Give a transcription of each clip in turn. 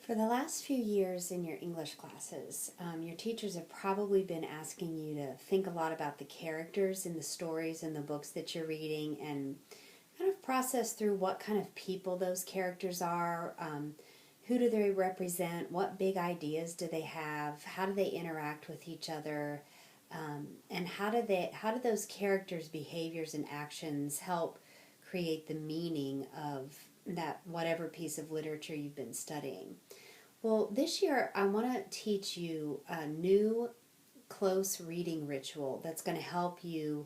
For the last few years in your English classes, your teachers have probably been asking you to think a lot about the characters in the stories and the books that you're reading and kind of process through what kind of people those characters are, who do they represent, what big ideas do they have, how do they interact with each other, and how do those characters' behaviors and actions help create the meaning of that whatever piece of literature you've been studying. Well, this year I want to teach you a new close reading ritual that's going to help you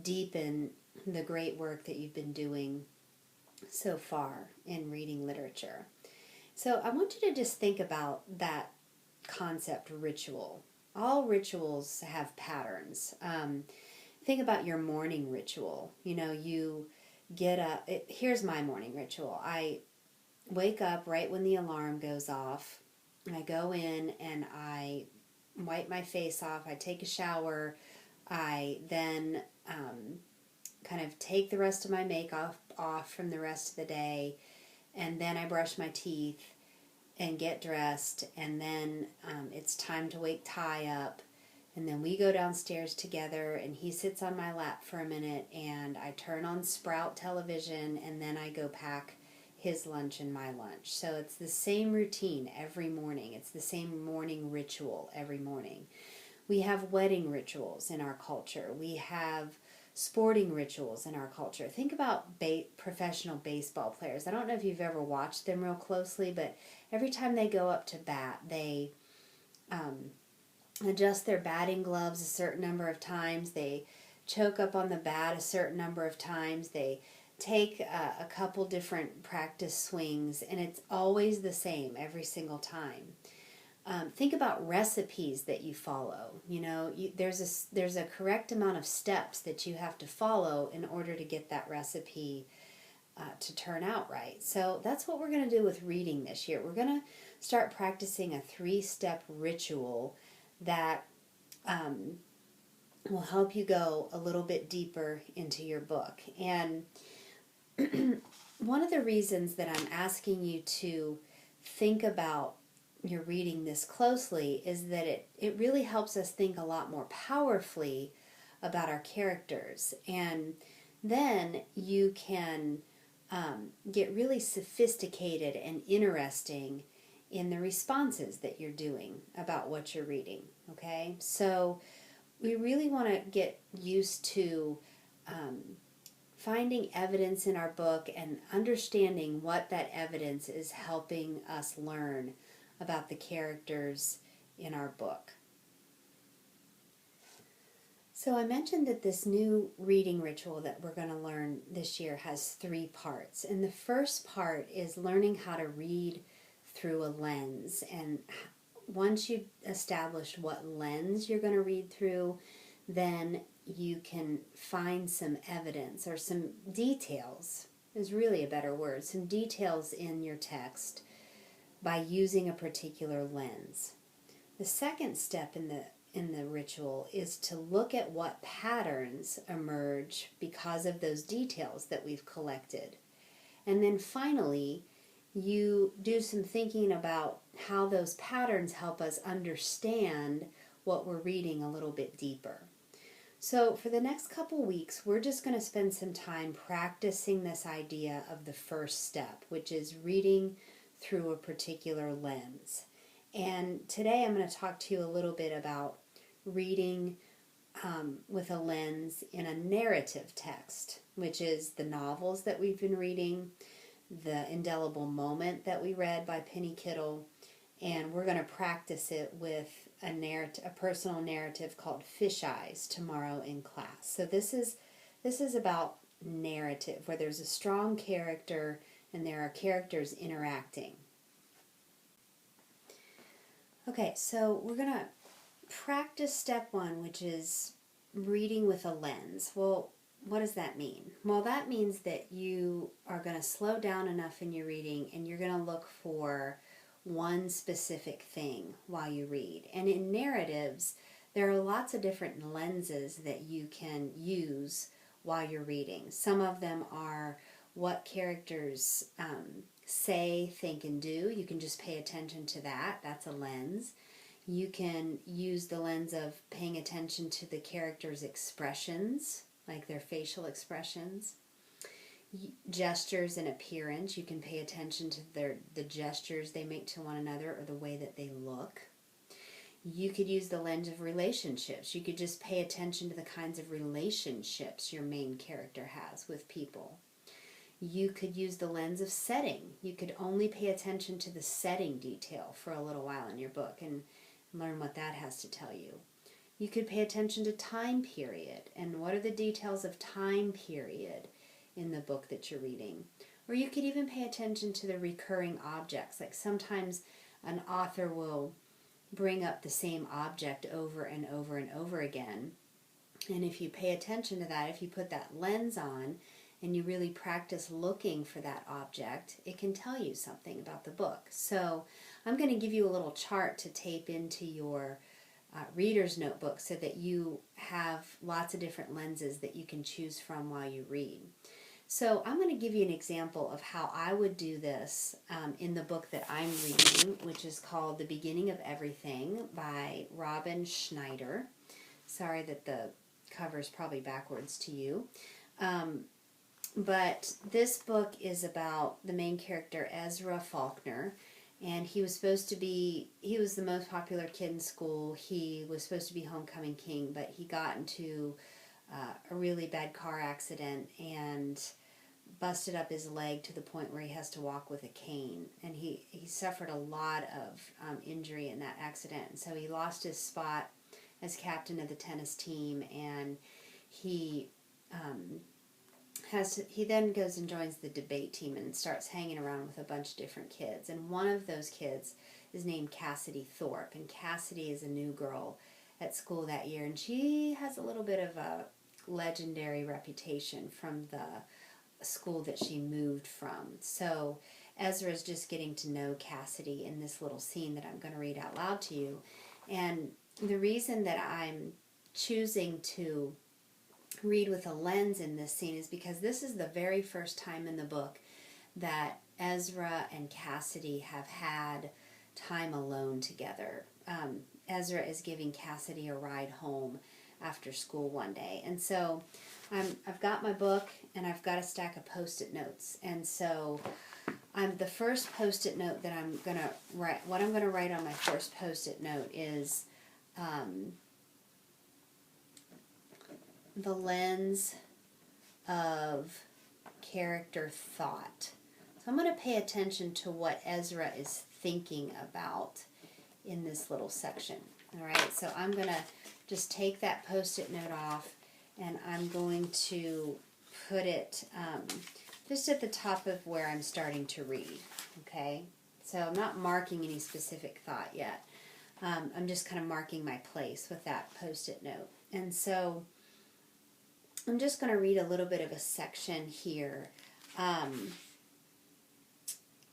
deepen the great work that you've been doing so far in reading literature. So I want you to just think about that concept, ritual. All rituals have patterns. Think about your morning ritual. You get up. Here's my morning ritual. I wake up right when the alarm goes off. I go in and I wipe my face off. I take a shower. I then kind of take the rest of my makeup off from the rest of the day. And then I brush my teeth and get dressed. And then it's time to wake Ty up. And then we go downstairs together and he sits on my lap for a minute and I turn on Sprout television and then I go pack his lunch and my lunch. So it's the same routine every morning. It's the same morning ritual every morning. We have wedding rituals in our culture. We have sporting rituals in our culture. Think about professional baseball players. I don't know if you've ever watched them real closely, but every time they go up to bat, they adjust their batting gloves a certain number of times. They choke up on the bat a certain number of times. They take a couple different practice swings, and it's always the same every single time. Think about recipes that you follow. There's a correct amount of steps that you have to follow in order to get that recipe to turn out right. So that's what we're going to do with reading this year. We're going to start practicing a 3-step ritual that will help you go a little bit deeper into your book. And one of the reasons that I'm asking you to think about your reading this closely is that it really helps us think a lot more powerfully about our characters. And then you can get really sophisticated and interesting in the responses that you're doing about what you're reading. Okay? So we really want to get used to finding evidence in our book and understanding what that evidence is helping us learn about the characters in our book. So I mentioned that this new reading ritual that we're going to learn this year has 3 parts. And the first part is learning how to read through a lens. And once you've established what lens you're going to read through, then you can find some evidence or some details, is really a better word, some details in your text by using a particular lens. The second step in the ritual is to look at what patterns emerge because of those details that we've collected. And then finally, you do some thinking about how those patterns help us understand what we're reading a little bit deeper. So for the next couple weeks, we're just going to spend some time practicing this idea of the first step, which is reading through a particular lens. And today I'm going to talk to you a little bit about reading with a lens in a narrative text, which is the novels that we've been reading, The Indelible Moment that we read by Penny Kittle, and we're going to practice it with a personal narrative called Fish Eyes tomorrow in class. So this is about narrative, where there's a strong character and there are characters interacting. Okay, so we're going to practice step 1, which is reading with a lens. Well, what does that mean? Well, that means that you are going to slow down enough in your reading and you're going to look for one specific thing while you read. And in narratives, there are lots of different lenses that you can use while you're reading. Some of them are what characters say, think, and do. You can just pay attention to that. That's a lens. You can use the lens of paying attention to the character's expressions, like their facial expressions. Gestures and appearance. You can pay attention to the gestures they make to one another or the way that they look. You could use the lens of relationships. You could just pay attention to the kinds of relationships your main character has with people. You could use the lens of setting. You could only pay attention to the setting detail for a little while in your book and learn what that has to tell you. You could pay attention to time period and what are the details of time period in the book that you're reading. Or you could even pay attention to the recurring objects. Like sometimes an author will bring up the same object over and over and over again. And if you pay attention to that, if you put that lens on and you really practice looking for that object, it can tell you something about the book. So I'm going to give you a little chart to tape into your reader's notebook so that you have lots of different lenses that you can choose from while you read. So I'm going to give you an example of how I would do this in the book that I'm reading, which is called The Beginning of Everything by Robin Schneider. Sorry that the cover is probably backwards to you. But this book is about the main character, Ezra Faulkner, and he was the most popular kid in school. He was supposed to be homecoming king, but he got into a really bad car accident and busted up his leg to the point where he has to walk with a cane. And he suffered a lot of injury in that accident. And so he lost his spot as captain of the tennis team, and he then goes and joins the debate team and starts hanging around with a bunch of different kids. And one of those kids is named Cassidy Thorpe. And Cassidy is a new girl at school that year. And she has a little bit of a legendary reputation from the school that she moved from. So Ezra is just getting to know Cassidy in this little scene that I'm going to read out loud to you. And the reason that I'm choosing to read with a lens in this scene is because this is the very first time in the book that Ezra and Cassidy have had time alone together. Ezra is giving Cassidy a ride home after school one day. And so I've got my book and I've got a stack of Post-it notes. And so the first Post-it note that I'm going to write, what I'm going to write on my first Post-it note is the lens of character thought. So I'm going to pay attention to what Ezra is thinking about in this little section. All right, so I'm going to just take that Post-it note off and I'm going to put it just at the top of where I'm starting to read. Okay, so I'm not marking any specific thought yet. I'm just kind of marking my place with that Post-it note. And so I'm just going to read a little bit of a section here.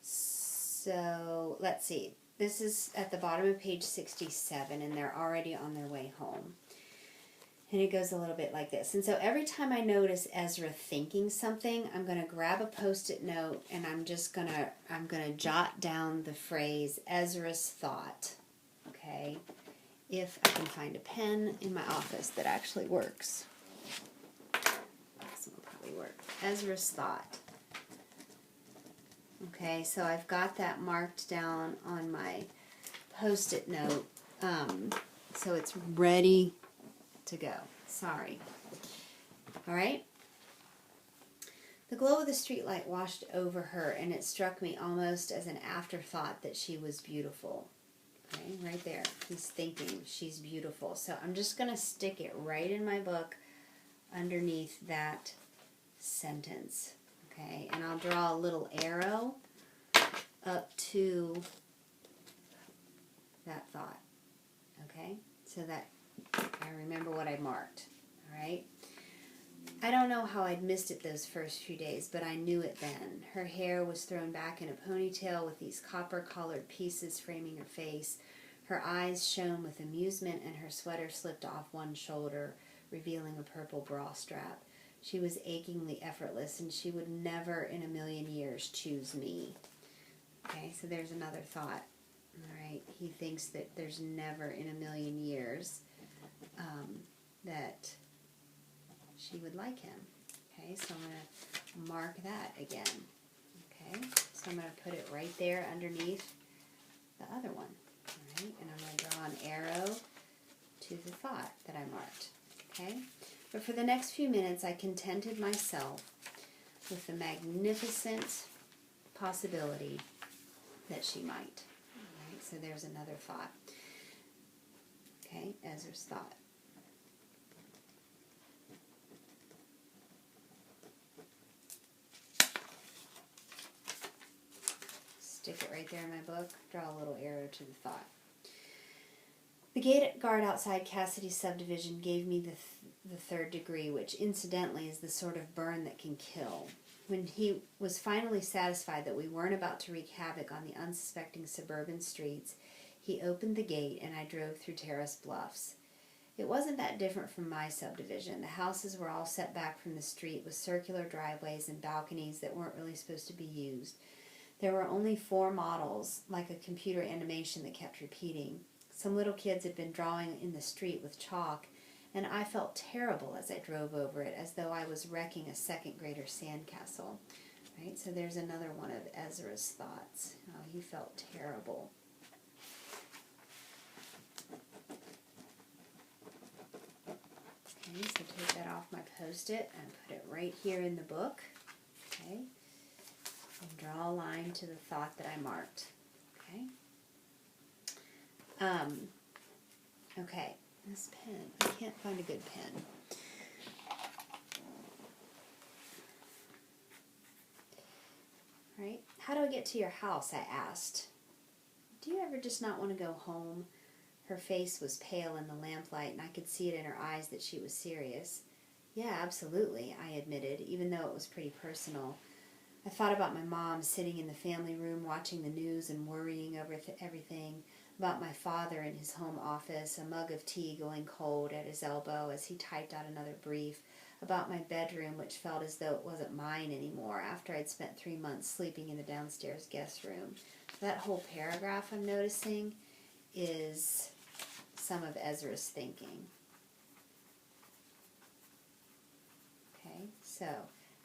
So let's see. This is at the bottom of page 67, and they're already on their way home. And it goes a little bit like this. And so every time I notice Ezra thinking something, I'm going to grab a Post-it note and I'm going to jot down the phrase Ezra's thought. Okay? If I can find a pen in my office that actually works. This one will probably work. Ezra's thought. Okay, so I've got that marked down on my Post-it note. So it's ready to go. Sorry. All right. The glow of the streetlight washed over her, and it struck me almost as an afterthought that she was beautiful. Okay, right there. He's thinking she's beautiful. So I'm just going to stick it right in my book underneath that sentence. Okay, and I'll draw a little arrow up to that thought. Okay, so that I remember what I marked. All right. I don't know how I'd missed it those first few days, but I knew it then. Her hair was thrown back in a ponytail with these copper-colored pieces framing her face. Her eyes shone with amusement, and her sweater slipped off one shoulder, revealing a purple bra strap. She was achingly effortless, and she would never in a million years choose me. Okay, so there's another thought. All right, he thinks that there's never in a million years that she would like him. Okay, so I'm going to mark that again. Okay, so I'm going to put it right there underneath the other one. All right, and I'm going to draw an arrow to the thought that I marked. Okay, but for the next few minutes I contented myself with the magnificent possibility that she might. All right, so there's another thought. Okay, Ezra's thought. Stick it right there in my book, draw a little arrow to the thought. The gate guard outside Cassidy's subdivision gave me the third degree, which incidentally is the sort of burn that can kill. When he was finally satisfied that we weren't about to wreak havoc on the unsuspecting suburban streets, he opened the gate and I drove through Terrace Bluffs. It wasn't that different from my subdivision. The houses were all set back from the street with circular driveways and balconies that weren't really supposed to be used. There were only 4 models, like a computer animation that kept repeating. Some little kids had been drawing in the street with chalk, and I felt terrible as I drove over it, as though I was wrecking a second-grader sandcastle. Right? So there's another one of Ezra's thoughts. Oh, he felt terrible. Okay, so take that off my Post-it and put it right here in the book. Okay. And draw a line to the thought that I marked. Okay. Okay, this pen, I can't find a good pen. Right? How do I get to your house? I asked. Do you ever just not want to go home? Her face was pale in the lamplight, and I could see it in her eyes that she was serious. Yeah, absolutely, I admitted, even though it was pretty personal. I thought about my mom sitting in the family room watching the news and worrying over everything, about my father in his home office, a mug of tea going cold at his elbow as he typed out another brief, about my bedroom, which felt as though it wasn't mine anymore after I'd spent 3 months sleeping in the downstairs guest room. That whole paragraph I'm noticing is some of Ezra's thinking. Okay, so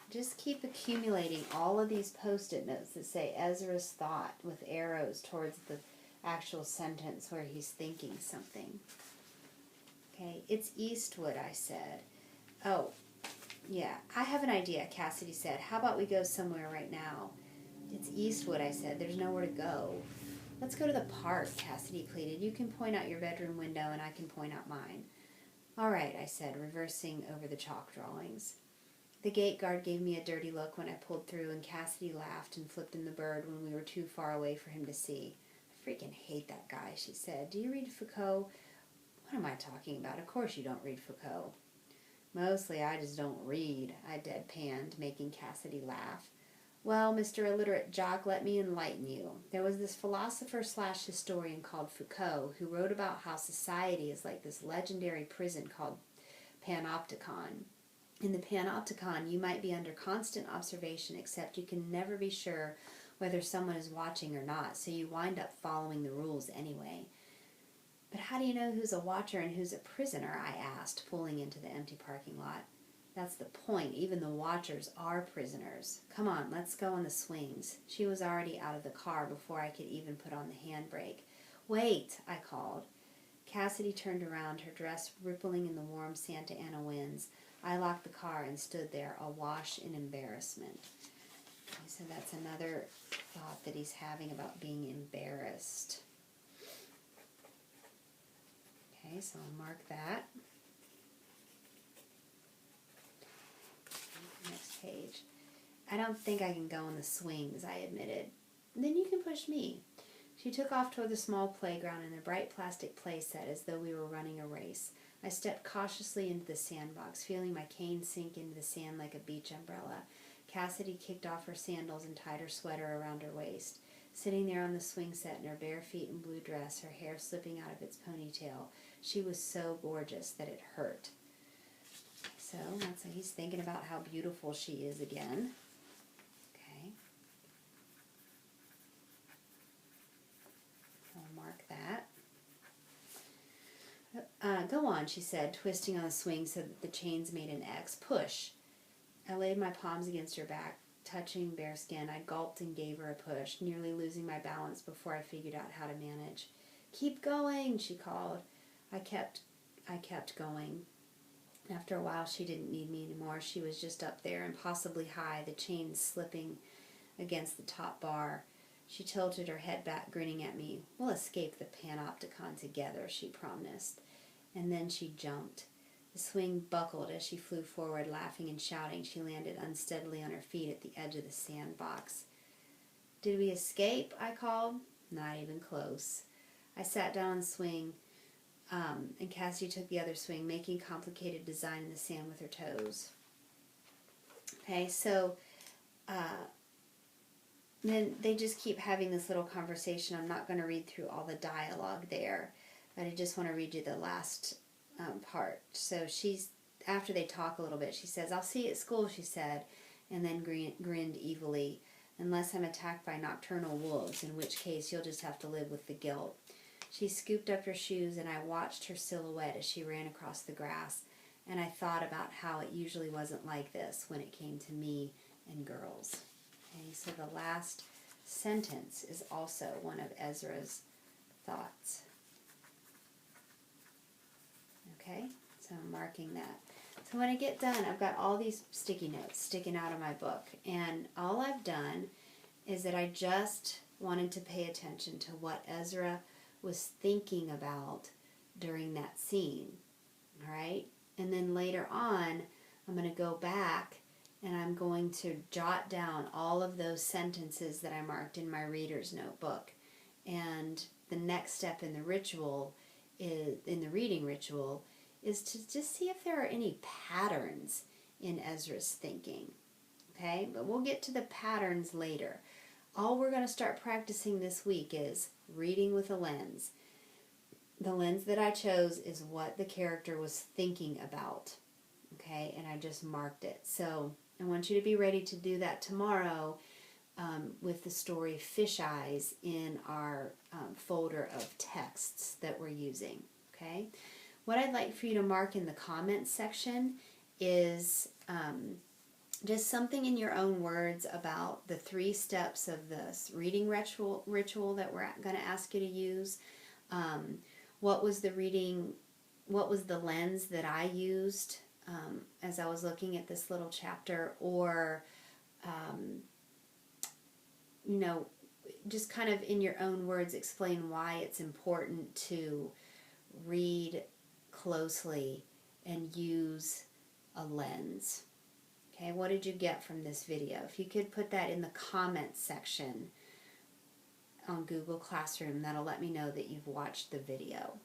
just keep accumulating all of these Post-it notes that say Ezra's thought with arrows towards the actual sentence where he's thinking something. Okay, it's Eastwood, I said. Oh, yeah, I have an idea, Cassidy said. How about we go somewhere right now? It's Eastwood, I said. There's nowhere to go. Let's go to the park, Cassidy pleaded. You can point out your bedroom window and I can point out mine. All right, I said, reversing over the chalk drawings. The gate guard gave me a dirty look when I pulled through, and Cassidy laughed and flipped him the bird when we were too far away for him to see. I freaking hate that guy, she said. Do you read Foucault? What am I talking about? Of course you don't read Foucault. Mostly I just don't read, I deadpanned, making Cassidy laugh. Well, Mr. Illiterate Jock, let me enlighten you. There was this philosopher/historian called Foucault who wrote about how society is like this legendary prison called Panopticon. In the Panopticon, you might be under constant observation, except you can never be sure whether someone is watching or not, so you wind up following the rules anyway. But how do you know who's a watcher and who's a prisoner? I asked, pulling into the empty parking lot. That's the point. Even the watchers are prisoners. Come on, let's go on the swings. She was already out of the car before I could even put on the handbrake. Wait, I called. Cassidy turned around, her dress rippling in the warm Santa Ana winds. I locked the car and stood there, awash in embarrassment. Okay, so that's another thought that he's having about being embarrassed. Okay, so I'll mark that. Next page. I don't think I can go on the swings, I admitted. Then you can push me. She took off toward the small playground in the bright plastic play set as though we were running a race. I stepped cautiously into the sandbox, feeling my cane sink into the sand like a beach umbrella. Cassidy kicked off her sandals and tied her sweater around her waist. Sitting there on the swing set in her bare feet and blue dress, her hair slipping out of its ponytail, she was so gorgeous that it hurt. So that's how he's thinking about how beautiful she is again. Okay. Go on, she said, twisting on the swing so that the chains made an X. Push. I laid my palms against her back, touching bare skin. I gulped and gave her a push, nearly losing my balance before I figured out how to manage. Keep going, she called. I kept going. After a while, she didn't need me anymore. She was just up there, impossibly high, the chains slipping against the top bar. She tilted her head back, grinning at me. We'll escape the panopticon together, she promised. And then she jumped. The swing buckled as she flew forward, laughing and shouting. She landed unsteadily on her feet at the edge of the sandbox. Did we escape? I called. Not even close. I sat down on the swing, and Cassie took the other swing, making complicated design in the sand with her toes. Okay, so then they just keep having this little conversation. I'm not going to read through all the dialogue there, but I just want to read you the last part. So after they talk a little bit, she says, I'll see you at school, she said, and then grinned evilly, unless I'm attacked by nocturnal wolves, in which case you'll just have to live with the guilt. She scooped up her shoes, and I watched her silhouette as she ran across the grass, and I thought about how it usually wasn't like this when it came to me and girls. Okay, so the last sentence is also one of Ezra's thoughts. Okay, so I'm marking that. So when I get done, I've got all these sticky notes sticking out of my book, and all I've done is that I just wanted to pay attention to what Ezra was thinking about during that scene. All right, and then later on, I'm going to go back and I'm going to jot down all of those sentences that I marked in my reader's notebook. And the next step in the ritual, in the reading ritual, is to just see if there are any patterns in Ezra's thinking. Okay, but we'll get to the patterns later. All we're going to start practicing this week is reading with a lens. The lens that I chose is what the character was thinking about. Okay, and I just marked it. So I want you to be ready to do that tomorrow with the story Fish Eyes in our folder of texts that we're using. Okay, what I'd like for you to mark in the comments section is just something in your own words about the 3 steps of this reading ritual that we're going to ask you to use. What was the lens that I used as I was looking at this little chapter, or just kind of in your own words explain why it's important to read closely and use a lens. Okay, what did you get from this video? If you could put that in the comments section on Google Classroom, that'll let me know that you've watched the video.